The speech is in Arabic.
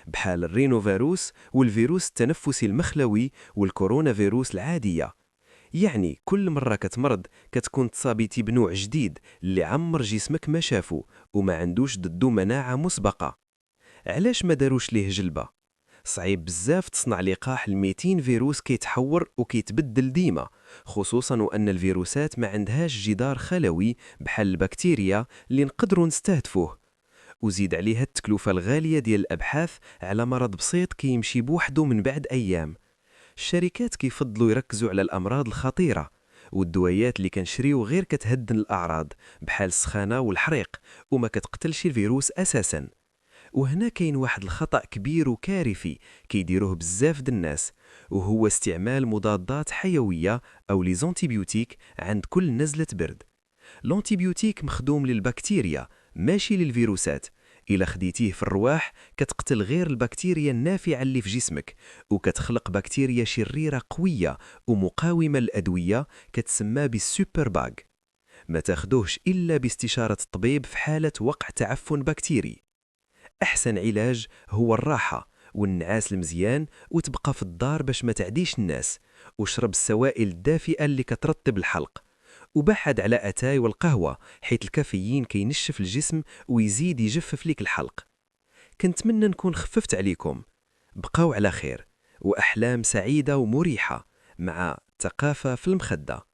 بحال الرينو فيروس والفيروس التنفسي المخلوي والكورونا فيروس العادية. يعني كل مرة كتمرض كتكون تصابيتي بنوع جديد اللي عمر جسمك ما شافو وما عندوش ضدو مناعة مسبقة. علاش ما داروش ليه جلبة؟ صعيب بزاف تصنع لقاح ل200 فيروس كيتحور وكيتبدل ديما، خصوصا وأن الفيروسات ما عندهاش جدار خلوي بحال البكتيريا اللي نقدروا نستهدفوه. وزيد عليها التكلفة الغالية ديال الأبحاث على مرض بسيط كيمشي بوحده من بعد أيام. الشركات كيفضلوا يركزوا على الأمراض الخطيرة، والدويات اللي كنشريو غير كتهدن الأعراض بحال السخانة والحريق وما كتقتلش الفيروس أساساً. وهنا كاين واحد الخطأ كبير وكارثي كيديروه بزاف د الناس، وهو استعمال مضادات حيوية أو لي زونتيبيوتيك عند كل نزلة برد. لونتيبيوتيك مخدوم للبكتيريا ماشي للفيروسات. إلا خديتيه في الرواح كتقتل غير البكتيريا النافعة اللي في جسمك، وكتخلق بكتيريا شريرة قوية ومقاومة للأدوية كتسمى بالسوبر باغ. ما تاخدوهش إلا باستشارة الطبيب في حالة وقع تعفن بكتيري. أحسن علاج هو الراحة والنعاس المزيان، وتبقى في الدار باش ما تعديش الناس، وشرب السوائل الدافئة اللي كترطب الحلق، وبعد على أتاي والقهوة حيث الكافيين كينشف الجسم ويزيد يجفف ليك الحلق. كنتمنى نكون خففت عليكم. بقاو على خير وأحلام سعيدة ومريحة مع ثقافة في المخدة.